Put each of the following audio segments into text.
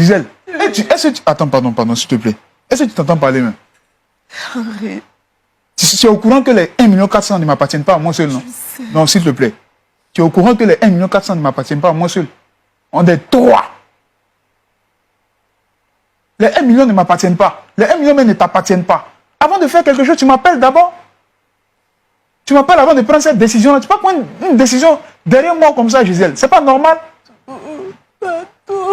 Gisèle, est-ce que tu... Attends, pardon, s'il te plaît. Est-ce que tu t'entends parler même? Arrête. Tu es au courant que les 1,4 million ne m'appartiennent pas à moi seul, non? Non, s'il te plaît. Tu es au courant que les 1,4 million ne m'appartiennent pas à moi seul? On est 3. Les 1 million ne m'appartiennent pas. Les 1 million même ne t'appartiennent pas. Avant de faire quelque chose, tu m'appelles d'abord. Tu m'appelles avant de prendre cette décision-là. Tu ne peux pas prendre une décision derrière moi comme ça, Gisèle. C'est pas normal.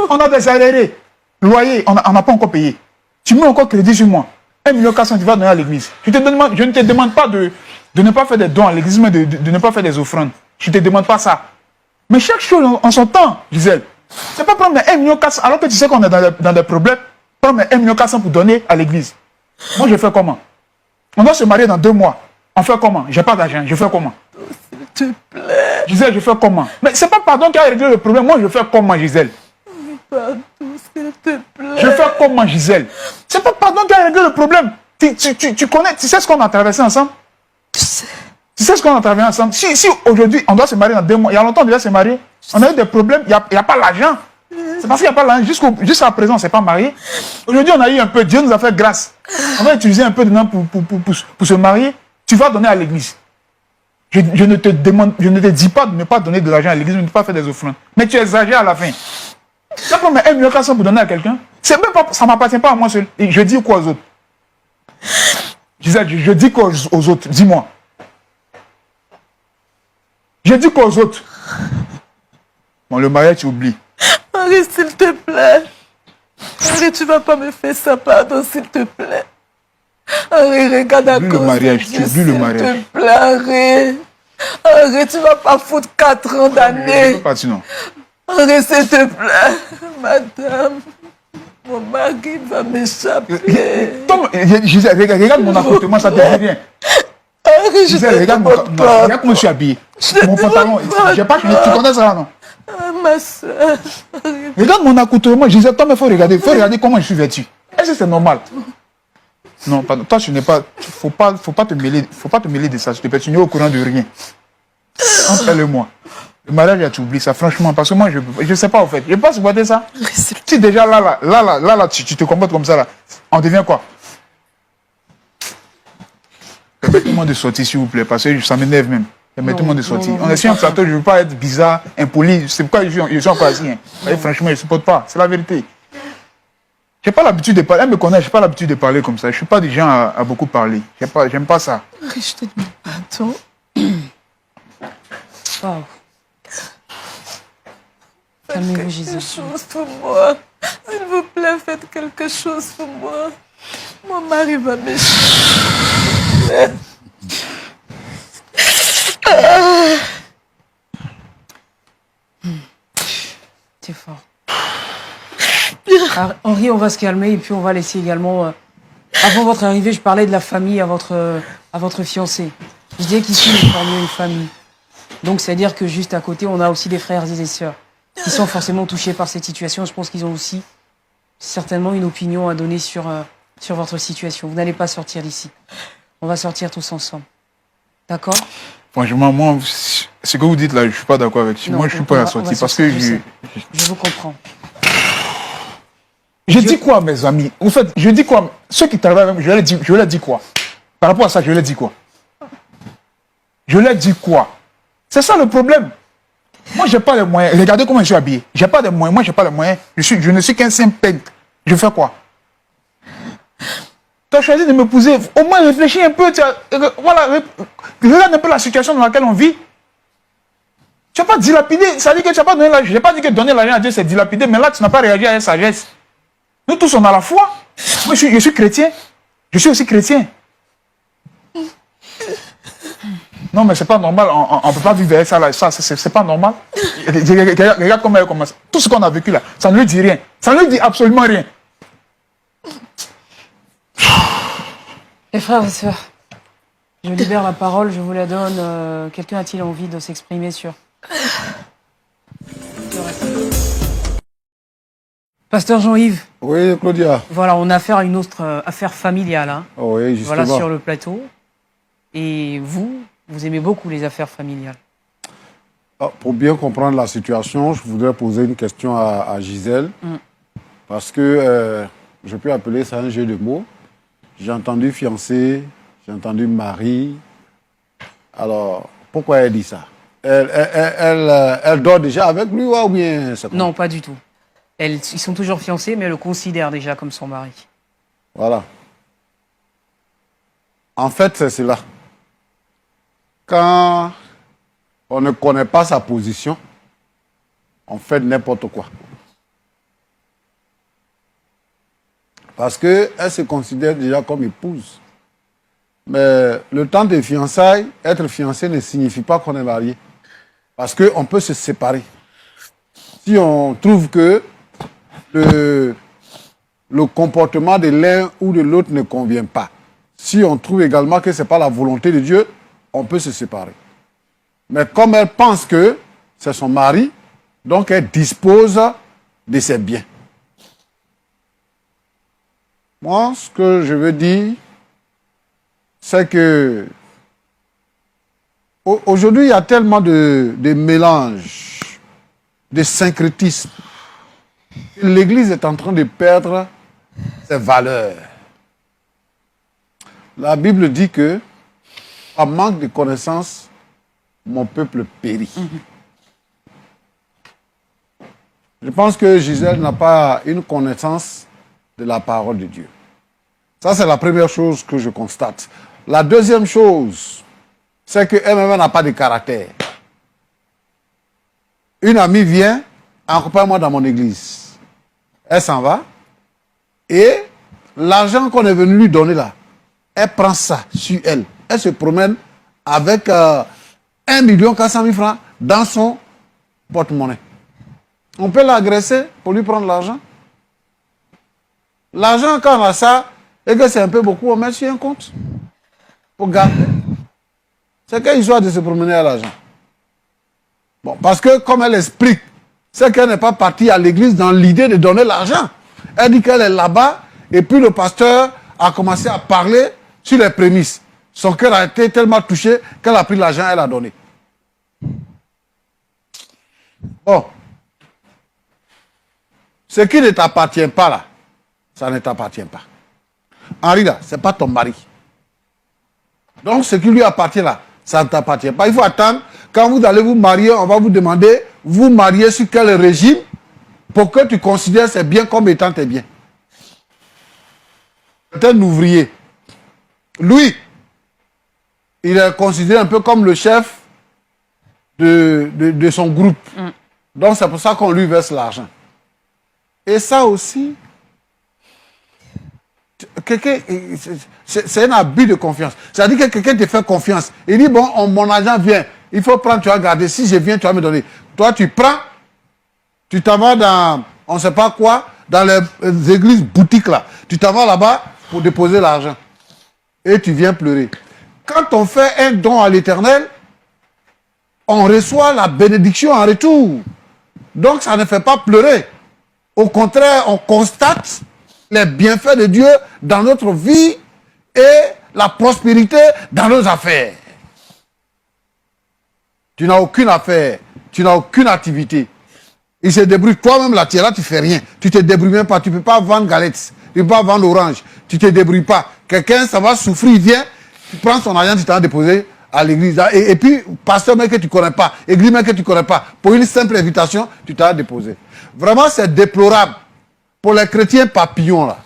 On a des arriérés. Loyer, on n'a pas encore payé. Tu mets encore crédit sur moi. 1,4 million, tu vas donner à l'église. Je ne te demande pas de ne pas faire des dons à l'église, mais de ne pas faire des offrandes. Je ne te demande pas ça. Mais chaque chose en son temps, Gisèle. C'est pas prendre 1,4 million alors que tu sais qu'on est dans des problèmes. Prendre 1,4 million pour donner à l'église. Moi, je fais comment? On doit se marier dans 2 mois. On fait comment? J'ai pas d'argent. Je fais comment? S'il te plaît. Gisèle, je fais comment? Mais c'est pas pardon qui a réglé le problème. Moi, je fais comment, Gisèle? Pardon, s'il te plaît. Je fais comment, Gisèle? C'est pas pardon qui a réglé le problème. Tu connais, tu sais ce qu'on a traversé ensemble? Tu sais. Tu sais ce qu'on a traversé ensemble? Si aujourd'hui, on doit se marier dans 2 mois, il y a longtemps on devait se marier, on a eu des problèmes, il n'y a pas l'argent. C'est parce qu'il n'y a pas l'argent. Jusqu'à présent, on ne s'est pas marié. Aujourd'hui, on a eu un peu, Dieu nous a fait grâce. On va utiliser un peu de temps pour se marier. Tu vas donner à l'église. Je ne te dis pas de ne pas donner de l'argent à l'église, de ne pas faire des offrandes. Mais tu exagères à la fin. Tu vas prendre 1,4 million pour donner à quelqu'un. Ça ne m'appartient pas à moi seul. Et je dis quoi aux autres? Je dis quoi aux autres? Dis-moi. Je dis quoi aux autres? Bon, le mariage, tu oublies. Henri, s'il te plaît. Henri, tu ne vas pas me faire ça, pardon, s'il te plaît. Henri, regarde à cause le mariage, tu oublies le mariage. S'il te plaît, Henri. Henri, tu ne vas pas foutre 4 ans d'année. Je ne peux pas, sinon. Henri, s'il te plaît. Madame, mon mari va m'échapper. Gisèle, regarde mon accoutrement, ça te dit rien. Henri, Gisèle, regarde comment je suis habillé. Mon pantalon, tu connais ça, non? Ah, ma soeur. Regarde mon accoutrement, Gisèle, toi, il faut regarder comment je suis vêtu. Est-ce que c'est normal? Non, pardon, toi, tu n'es pas. Faut pas te mêler de ça, s'il te plaît, tu n'es au courant de rien. Appelle-moi. Le mariage, tu oublies ça, franchement, parce que moi, je ne sais pas, en fait. Je ne peux pas supporter ça. Si déjà là, tu te comportes comme ça, là, on devient quoi? Permettez-moi de sortir, s'il vous plaît, parce que ça m'énerve même. Permettez-moi de sortir. On est sur un plateau, je ne veux pas être bizarre, impoli. C'est pourquoi je suis encore assis. Hein. Franchement, je ne supporte pas. C'est la vérité. Je n'ai pas l'habitude de parler. Elle me connaît, je n'ai pas l'habitude de parler comme ça. Je ne suis pas du genre à beaucoup parler. J'aime pas ça. Je te demande pardon. Wow. Calmez-vous, Jésus. Faites quelque chose pour moi. S'il vous plaît, faites quelque chose pour moi. Mon mari va m'échapper. C'est fort. Alors, Henri, on va se calmer et puis on va laisser également... avant votre arrivée, je parlais de la famille à votre fiancé. Je disais qu'ici, nous formions une famille. Donc, c'est-à-dire que juste à côté, on a aussi des frères et des sœurs qui sont forcément touchés par cette situation. Je pense qu'ils ont aussi certainement une opinion à donner sur votre situation. Vous n'allez pas sortir d'ici. On va sortir tous ensemble. D'accord? Franchement, moi, ce que vous dites là, je ne suis pas d'accord avec. Moi, je ne suis pas à sortir parce que je vous comprends. Je dis quoi à mes amis? En fait, je dis quoi? Ceux qui travaillent avec moi, je leur dis quoi? Par rapport à ça, je leur dis quoi? Je leur dis quoi? C'est ça le problème. Moi, je n'ai pas les moyens. Regardez comment je suis habillé. Je n'ai pas de moyens. Moi, je n'ai pas les moyens. Je ne suis qu'un simple peintre. Je fais quoi? Tu as choisi de m'épouser. Au moins, réfléchis un peu. Voilà, regarde un peu la situation dans laquelle on vit. Tu n'as pas dilapidé. Ça veut dire que tu n'as pas donné l'argent. Je n'ai pas dit que donner l'argent à Dieu, c'est dilapider. Mais là, tu n'as pas réagi à la sagesse. Nous tous, on a la foi. Moi, je suis chrétien. Je suis aussi chrétien. Non, mais c'est pas normal. On ne peut pas vivre avec ça. Là. Ça, c'est pas normal. Regarde comment elle commence. Tout ce qu'on a vécu là, ça ne lui dit rien. Ça ne lui dit absolument rien. Les frères et sœurs, je libère la parole, je vous la donne. Quelqu'un a-t-il envie de s'exprimer sur... Pasteur Jean-Yves. Oui, Claudia. Voilà, on a affaire à une autre affaire familiale. Hein. Oui, justement. Voilà, sur le plateau. Et vous aimez beaucoup les affaires familiales. Pour bien comprendre la situation, je voudrais poser une question à Gisèle. Parce que je peux appeler ça un jeu de mots. J'ai entendu fiancé, j'ai entendu mari. Alors, pourquoi elle dit ça? Elle dort déjà avec lui ou bien c'est quoi? Non, pas du tout. Ils sont toujours fiancés, mais elle le considère déjà comme son mari. Voilà. En fait, c'est cela. Quand on ne connaît pas sa position, on fait n'importe quoi. Parce qu'elle se considère déjà comme épouse. Mais le temps des fiançailles, être fiancé ne signifie pas qu'on est marié. Parce qu'on peut se séparer. Si on trouve que le comportement de l'un ou de l'autre ne convient pas, si on trouve également que ce n'est pas la volonté de Dieu, on peut se séparer. Mais comme elle pense que c'est son mari, donc elle dispose de ses biens. Moi, ce que je veux dire, c'est que aujourd'hui, il y a tellement de mélanges, de syncrétisme. L'Église est en train de perdre ses valeurs. La Bible dit que, par manque de connaissance, mon peuple périt. Je pense que Gisèle n'a pas une connaissance de la parole de Dieu. Ça, c'est la première chose que je constate. La deuxième chose, c'est qu'elle-même n'a pas de caractère. Une amie vient, accompagne-moi dans mon église. Elle s'en va. Et l'argent qu'on est venu lui donner là, elle prend ça sur elle. Elle se promène avec 1 400 000 francs dans son porte-monnaie. On peut l'agresser pour lui prendre l'argent. L'argent, quand on a ça, et que c'est un peu beaucoup, on met sur un compte pour garder. C'est quelle histoire de se promener à l'argent? Bon, parce que comme elle explique, c'est qu'elle n'est pas partie à l'église dans l'idée de donner l'argent. Elle dit qu'elle est là-bas, et puis le pasteur a commencé à parler sur les prémices. Son cœur a été tellement touché qu'elle a pris l'argent et elle a donné. Bon. Ce qui ne t'appartient pas là, ça ne t'appartient pas. Henri là, ce n'est pas ton mari. Donc ce qui lui appartient là, ça ne t'appartient pas. Il faut attendre, quand vous allez vous marier, on va vous demander, vous marier sur quel régime pour que tu considères ces biens comme étant tes biens. C'est un ouvrier. Lui, il est considéré un peu comme le chef de son groupe. Donc c'est pour ça qu'on lui verse l'argent. Et ça aussi, c'est un abus de confiance. C'est-à-dire que quelqu'un te fait confiance. Il dit, bon, mon argent vient. Il faut prendre, tu vas garder. Si je viens, tu vas me donner. Toi, tu prends, tu t'en vas dans, on ne sait pas quoi, dans les églises boutiques là. Tu t'en vas là-bas pour déposer l'argent. Et tu viens pleurer. Quand on fait un don à l'Éternel, on reçoit la bénédiction en retour. Donc, ça ne fait pas pleurer. Au contraire, on constate les bienfaits de Dieu dans notre vie et la prospérité dans nos affaires. Tu n'as aucune affaire, tu n'as aucune activité. Il se débrouille. Toi-même, là, tu es là, tu ne fais rien. Tu ne te débrouilles même pas. Tu ne peux pas vendre galettes. Tu ne peux pas vendre orange. Tu ne te débrouilles pas. Quelqu'un, ça va souffrir, il vient, tu prends son argent, tu t'en as déposé à l'église. Et puis, pasteur même que tu ne connais pas, église même que tu ne connais pas, pour une simple invitation, tu t'en as déposé. Vraiment, c'est déplorable. Pour les chrétiens papillons, là.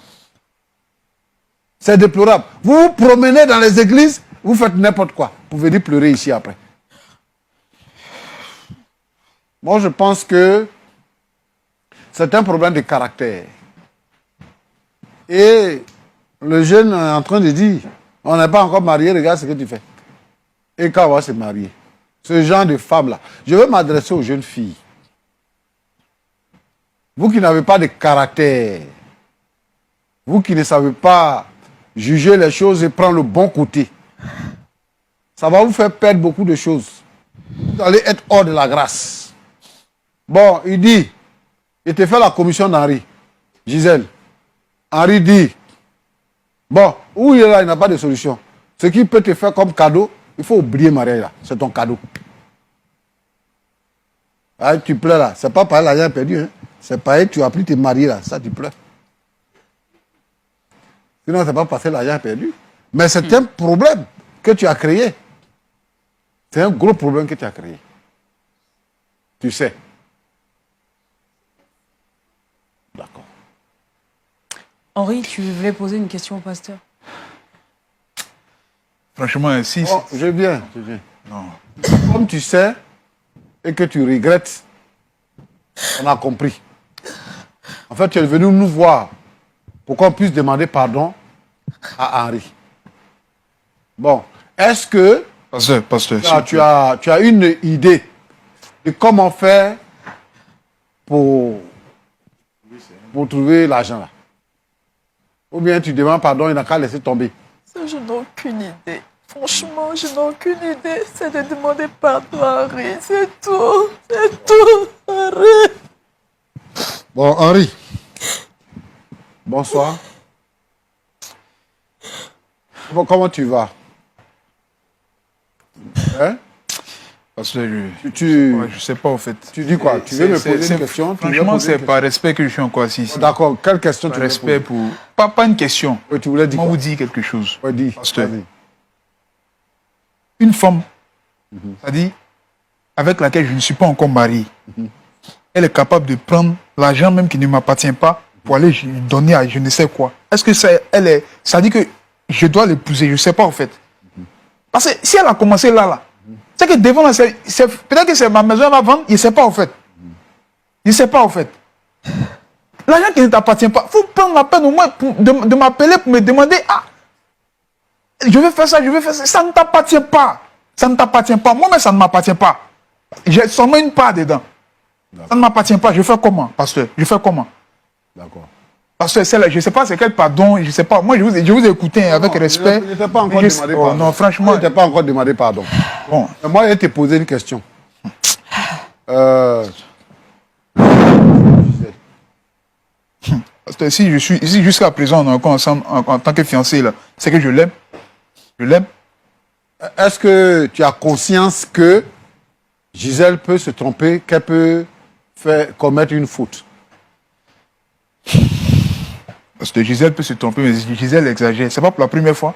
C'est déplorable. Vous vous promenez dans les églises, vous faites n'importe quoi. Vous venez pleurer ici après. Moi, je pense que c'est un problème de caractère. Et le jeune est en train de dire, on n'est pas encore marié, regarde ce que tu fais. Et quand on va se marier, ce genre de femme-là, je veux m'adresser aux jeunes filles. Vous qui n'avez pas de caractère, vous qui ne savez pas juger les choses et prendre le bon côté, ça va vous faire perdre beaucoup de choses. Vous allez être hors de la grâce. Bon, il dit, il te fait la commission d'Henri, Gisèle. Henri dit, bon, où il est là, il n'a pas de solution. Ce qu'il peut te faire comme cadeau, il faut oublier Maria là, c'est ton cadeau. Ah, tu pleures là, c'est pas par l'argent perdu, hein. C'est pareil, tu as pris tes maris là, ça tu pleures. Sinon, c'est pas passé l'argent perdu. Mais c'est un problème que tu as créé. C'est un gros problème que tu as créé. Tu sais. D'accord. Henri, tu voulais poser une question au pasteur? Franchement, si... Oh, je viens. Non. Comme tu sais et que tu regrettes, on a compris. En fait, tu es venu nous voir pour qu'on puisse demander pardon à Henri. Bon, est-ce que Pasteur, tu as une idée de comment faire pour trouver l'argent là? Ou bien tu demandes pardon, il n'a qu'à laisser tomber. Ça, je n'ai aucune idée. Franchement, je n'ai aucune idée. C'est de demander pardon à Henri. C'est tout. C'est tout, Henri. Bon, Henri. Bonsoir. Bon, comment tu vas? Hein? Pasteur, je sais pas, en fait. Tu dis quoi? Tu veux me poser une question? Franchement, c'est par respect que je suis encore assis ici. D'accord. Quelle question tu veux Respect poser? pour... Pas une question. Oui, tu voulais dire Moi, quoi? vous dire quelque chose. Oui, dis. Pasteur. Vas-y. Une femme, c'est-à-dire avec laquelle je ne suis pas encore marié, elle est capable de prendre l'argent même qui ne m'appartient pas pour aller lui donner à je ne sais quoi. Est-ce que ça dit que je dois l'épouser? Je ne sais pas en fait. Parce que si elle a commencé là, c'est que devant là, peut-être que c'est ma maison, elle va vendre, il ne sait pas en fait. Il ne sait pas en fait. L'argent qui ne t'appartient pas, il faut prendre la peine au moins de m'appeler pour me demander, je vais faire ça, ça ne t'appartient pas. Ça ne t'appartient pas. Moi-même, ça ne m'appartient pas. J'ai seulement une part dedans. Ça ne m'appartient pas. Je fais comment, pasteur? Je fais comment? D'accord. Pasteur, je ne sais pas c'est quel pardon, je ne sais pas. Moi, je vous ai écouté avec respect. Je ne t'ai pas encore demandé pardon. Non, franchement. Je ne t'ai pas encore demandé pardon. Bon. Mais moi, je vais te poser une question. Pasteur, si je suis ici jusqu'à présent, on est encore ensemble en tant que fiancé, là, c'est que je l'aime. Je l'aime. Est-ce que tu as conscience que Gisèle peut se tromper, qu'elle peut commettre une faute? Parce que Gisèle peut se tromper, mais Gisèle exagère. C'est pas pour la première fois.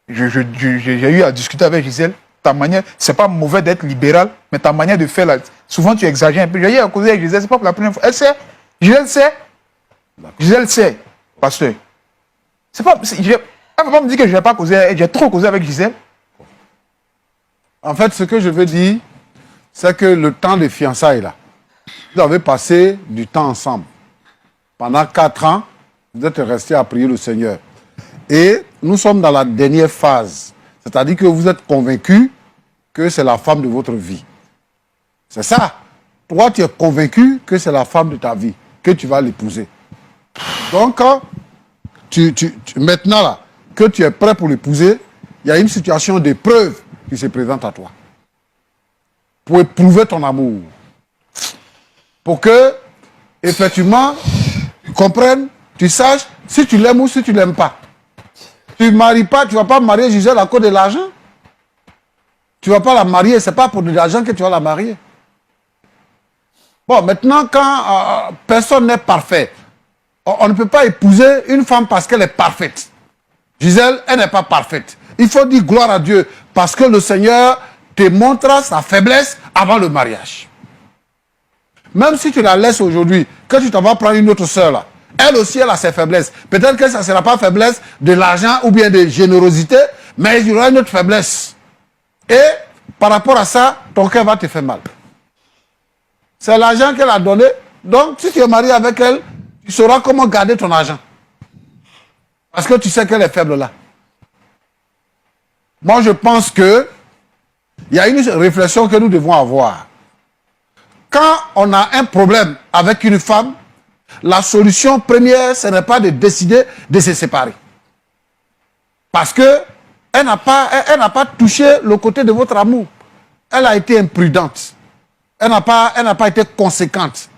J'ai eu à discuter avec Gisèle. Ta manière, c'est pas mauvais d'être libéral, mais ta manière de faire là, souvent tu exagères un peu. J'ai eu à causer avec Gisèle, c'est pas pour la première fois. Elle sait. Gisèle sait. Gisèle sait, pasteur. C'est pas. Elle ne peut pas me dire que je n'ai pas causé. J'ai trop causé avec Gisèle. En fait, ce que je veux dire, c'est que le temps de fiançailles là, vous avez passé du temps ensemble. Pendant 4 ans, vous êtes restés à prier le Seigneur. Et nous sommes dans la dernière phase. C'est-à-dire que vous êtes convaincus que c'est la femme de votre vie. C'est ça. Toi, tu es convaincu que c'est la femme de ta vie, que tu vas l'épouser. Donc, maintenant là, que tu es prêt pour l'épouser, il y a une situation d'épreuve qui se présente à toi. Pour éprouver ton amour. Pour que, effectivement, tu comprennes, tu saches si tu l'aimes ou si tu ne l'aimes pas. Tu ne maries pas, tu ne vas pas marier Gisèle à cause de l'argent. Tu ne vas pas la marier, ce n'est pas pour de l'argent que tu vas la marier. Bon, maintenant, quand personne n'est parfait, on ne peut pas épouser une femme parce qu'elle est parfaite. Gisèle, elle n'est pas parfaite. Il faut dire gloire à Dieu parce que le Seigneur te montrera sa faiblesse avant le mariage. Même si tu la laisses aujourd'hui, que tu t'en vas prendre une autre sœur là, elle aussi elle a ses faiblesses. Peut-être que ça ne sera pas faiblesse de l'argent ou bien de générosité, mais il y aura une autre faiblesse. Et par rapport à ça, ton cœur va te faire mal. C'est l'argent qu'elle a donné. Donc si tu es marié avec elle, tu sauras comment garder ton argent. Parce que tu sais qu'elle est faible là. Moi, je pense que il y a une réflexion que nous devons avoir. Quand on a un problème avec une femme, la solution première, ce n'est pas de décider de se séparer. Parce que elle n'a pas touché le côté de votre amour. Elle a été imprudente. Elle n'a pas été conséquente.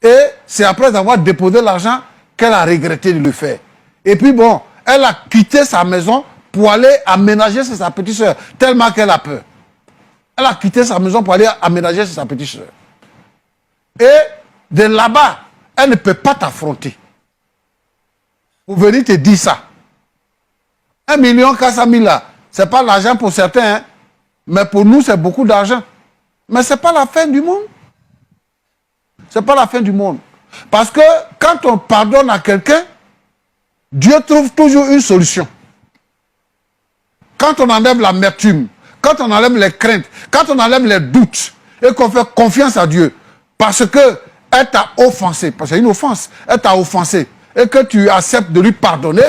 Et c'est après avoir déposé l'argent qu'elle a regretté de le faire. Et puis bon, elle a quitté sa maison pour aller aménager chez sa petite soeur, tellement qu'elle a peur. Elle a quitté sa maison pour aller aménager chez sa petite soeur. Et de là-bas, elle ne peut pas t'affronter. Pour venir te dire ça. 1 400 000 là, ce n'est pas l'argent pour certains, hein, mais pour nous, c'est beaucoup d'argent. Mais ce n'est pas la fin du monde. Ce n'est pas la fin du monde. Parce que quand on pardonne à quelqu'un, Dieu trouve toujours une solution. Quand on enlève l'amertume, quand on enlève les craintes, quand on enlève les doutes, et qu'on fait confiance à Dieu, parce qu'elle t'a offensé, parce que c'est une offense, elle t'a offensé, et que tu acceptes de lui pardonner,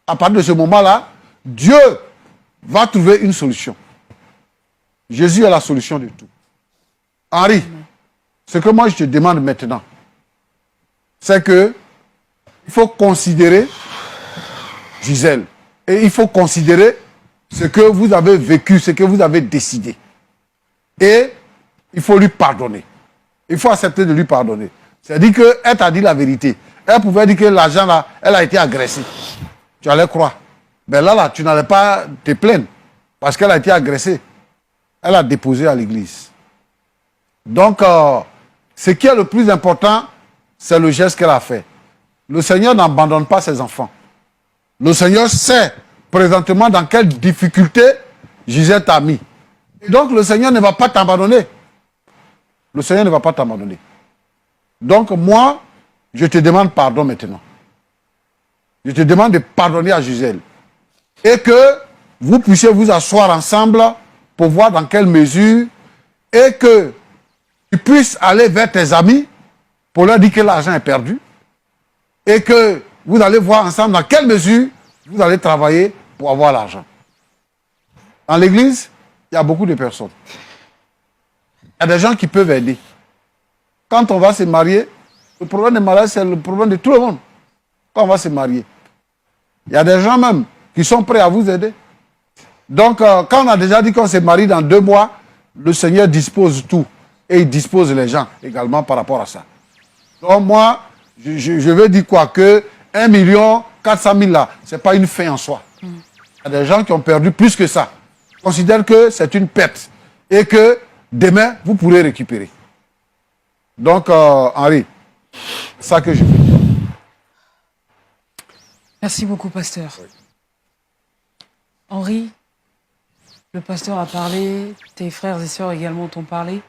à partir de ce moment-là, Dieu va trouver une solution. Jésus est la solution de tout. Henri, ce que moi je te demande maintenant, c'est que il faut considérer Gisèle. Et il faut considérer ce que vous avez vécu, ce que vous avez décidé. Et il faut lui pardonner. Il faut accepter de lui pardonner. C'est-à-dire qu'elle t'a dit la vérité. Elle pouvait dire que l'argent là, elle a été agressée. Tu allais croire. Mais là, tu n'allais pas te plaindre. Parce qu'elle a été agressée. Elle a déposé à l'église. Donc, ce qui est le plus important, c'est le geste qu'elle a fait. Le Seigneur n'abandonne pas ses enfants. Le Seigneur sait présentement dans quelle difficulté Gisèle t'a mis. Et donc, le Seigneur ne va pas t'abandonner. Le Seigneur ne va pas t'abandonner. Donc, moi, je te demande pardon maintenant. Je te demande de pardonner à Gisèle. Et que vous puissiez vous asseoir ensemble pour voir dans quelle mesure, et que tu puisses aller vers tes amis pour leur dire que l'argent est perdu, et que vous allez voir ensemble dans quelle mesure vous allez travailler pour avoir l'argent. Dans l'église, il y a beaucoup de personnes. Il y a des gens qui peuvent aider. Quand on va se marier, le problème de mariage, c'est le problème de tout le monde. Quand on va se marier, il y a des gens même qui sont prêts à vous aider. Donc, quand on a déjà dit qu'on se marie dans 2 mois, le Seigneur dispose tout. Et il dispose les gens également par rapport à ça. Donc, moi, je veux dire quoi? Que 1 400 000 là, ce n'est pas une fin en soi. Il y a des gens qui ont perdu plus que ça. Je considère que c'est une perte. Et que demain, vous pourrez récupérer. Donc, Henri, c'est ça que je veux dire. Merci beaucoup, pasteur. Oui. Henri, le pasteur a parlé, tes frères et sœurs également t'ont parlé.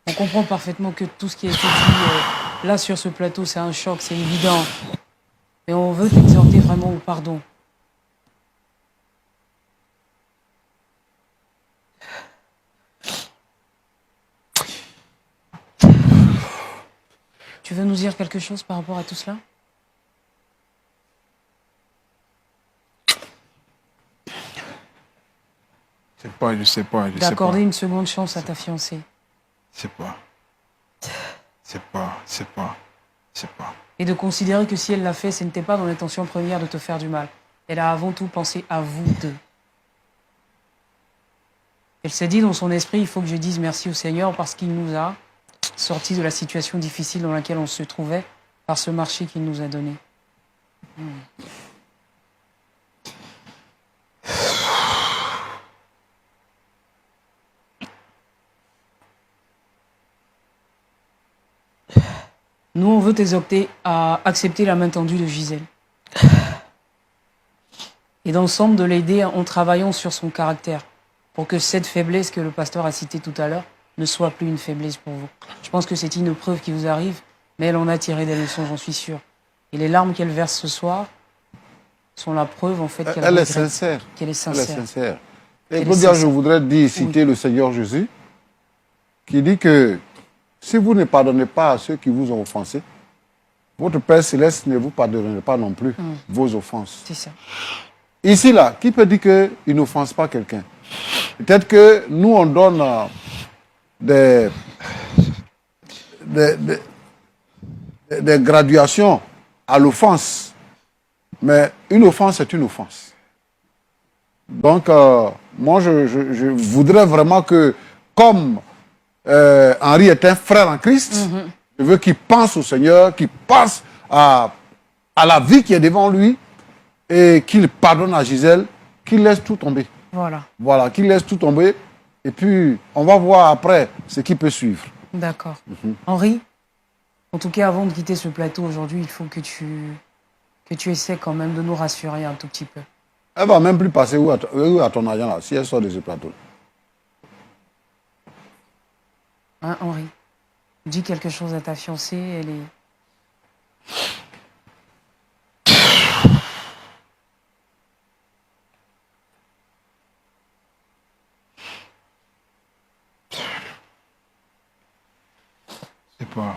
On comprend parfaitement que tout ce qui a été dit là sur ce plateau, c'est un choc, c'est évident. Mais on veut t'exhorter vraiment au pardon. Tu veux nous dire quelque chose par rapport à tout cela? Je sais pas. D'accorder une seconde chance à ta fiancée. C'est pas. Et de considérer que si elle l'a fait, ce n'était pas dans l'intention première de te faire du mal. Elle a avant tout pensé à vous deux. Elle s'est dit dans son esprit, il faut que je dise merci au Seigneur parce qu'il nous a sortis de la situation difficile dans laquelle on se trouvait par ce marché qu'il nous a donné. Nous, on veut t'exhorter à accepter la main tendue de Gisèle. Et d'ensemble de l'aider en travaillant sur son caractère. Pour que cette faiblesse que le pasteur a citée tout à l'heure ne soit plus une faiblesse pour vous. Je pense que c'est une preuve qui vous arrive, mais elle en a tiré des leçons, j'en suis sûr. Et les larmes qu'elle verse ce soir sont la preuve, en fait, qu'elle Elle est sincère. Qu'elle est sincère. Elle est sincère. Et pour dire, je voudrais citer le Seigneur Jésus, qui dit que si vous ne pardonnez pas à ceux qui vous ont offensé, votre Père Céleste ne vous pardonnera pas non plus vos offenses. C'est ça. Ici, là, qui peut dire qu'il n'offense pas quelqu'un? Peut-être que nous, on donne des graduations à l'offense. Mais une offense est une offense. Donc, moi, je voudrais vraiment que, comme Henri est un frère en Christ, je veux qu'il pense au Seigneur, qu'il pense à la vie qui est devant lui et qu'il pardonne à Gisèle, qu'il laisse tout tomber. Voilà. Voilà, qu'il laisse tout tomber Et puis, on va voir après ce qui peut suivre. D'accord. Henri, en tout cas, avant de quitter ce plateau aujourd'hui, il faut que tu essaies quand même de nous rassurer un tout petit peu. Elle va même plus passer où à ton agent là, si elle sort de ce plateau. Hein, Henri? Dis quelque chose à ta fiancée, elle est... C'est pas...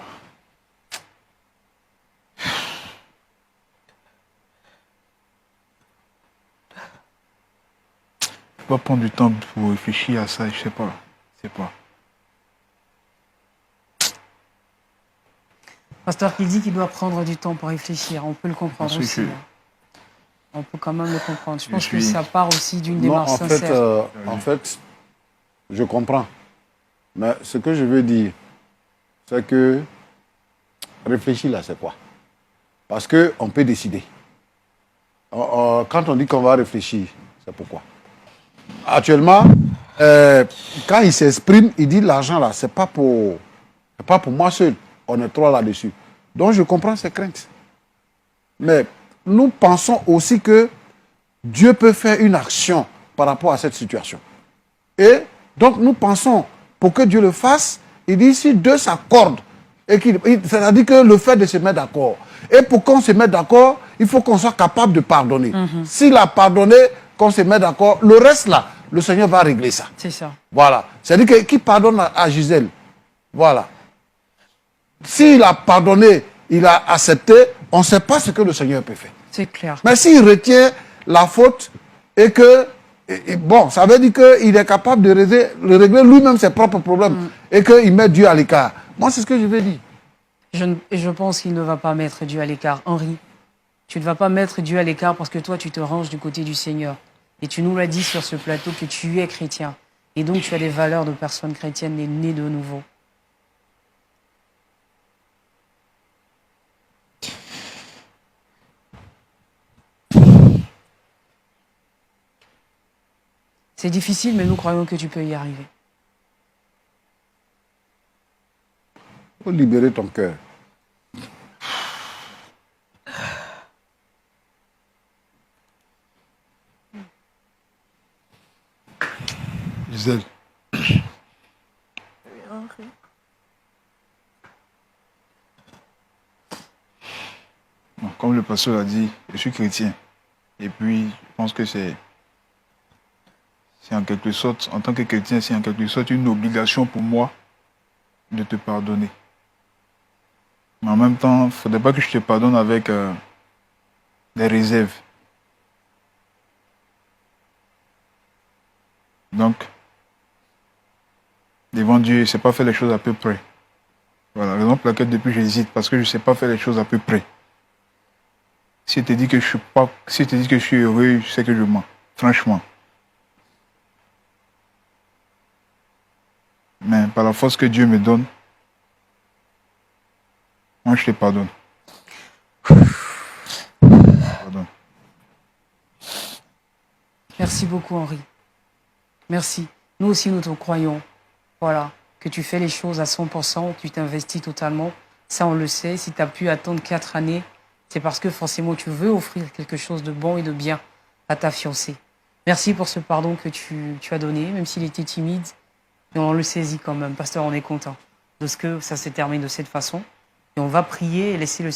Je peux pas prendre du temps pour réfléchir à ça, je sais pas. Je sais pas. Pasteur qui dit qu'il doit prendre du temps pour réfléchir, on peut le comprendre Parce que aussi. je- Hein. On peut quand même le comprendre. Je pense que suis- ça part aussi d'une Non, démarche sincère. en fait, je comprends. Mais ce que je veux dire, c'est que réfléchir là, c'est quoi? Parce qu'on peut décider. Quand on dit qu'on va réfléchir, c'est pourquoi? Actuellement, quand il s'exprime, il dit l'argent là, c'est pas pour moi seul. On est trois là-dessus. Donc je comprends ses craintes. Mais nous pensons aussi que Dieu peut faire une action par rapport à cette situation. Et donc nous pensons, pour que Dieu le fasse, il dit si deux s'accordent, c'est-à-dire que le fait de se mettre d'accord. Et pour qu'on se mette d'accord, il faut qu'on soit capable de pardonner. S'il a pardonné, qu'on se mette d'accord, le reste là, le Seigneur va régler ça. C'est ça. Voilà. C'est-à-dire que qui pardonne à Gisèle, voilà. S'il a pardonné, il a accepté, on ne sait pas ce que le Seigneur peut faire. C'est clair. Mais s'il retient la faute et que, bon, ça veut dire qu'il est capable de régler lui-même ses propres problèmes et qu'il met Dieu à l'écart. Moi, c'est ce que je veux dire. Je pense qu'il ne va pas mettre Dieu à l'écart. Henri, tu ne vas pas mettre Dieu à l'écart parce que toi, tu te ranges du côté du Seigneur. Et tu nous l'as dit sur ce plateau que tu es chrétien. Et donc, tu as des valeurs de personne chrétienne née de nouveau. C'est difficile, mais nous croyons que tu peux y arriver. Il faut libérer ton cœur. Gisèle, Henri. bon, comme le pasteur l'a dit, je suis chrétien. Et puis, je pense que c'est en quelque sorte, en tant que chrétien, c'est en quelque sorte une obligation pour moi de te pardonner. Mais en même temps, il ne faudrait pas que je te pardonne avec des réserves. Donc, devant Dieu, je ne sais pas faire les choses à peu près. Voilà, la raison pour laquelle depuis j'hésite, parce que je ne sais pas faire les choses à peu près. Si je te dis que je suis pas, si je te dis que je suis heureux, je sais que je mens, franchement. Mais par la force que Dieu me donne, moi je te pardonne. Pardonne. Merci beaucoup, Henri. Merci. Nous aussi, nous te croyons. Voilà. Que tu fais les choses à 100%, tu t'investis totalement. Ça, on le sait. Si tu as pu attendre 4 années, c'est parce que forcément, tu veux offrir quelque chose de bon et de bien à ta fiancée. Merci pour ce pardon que tu as donné, même s'il était timide. Et on le saisit quand même. Pasteur, on est content de ce que ça s'est terminé de cette façon. Et on va prier et laisser le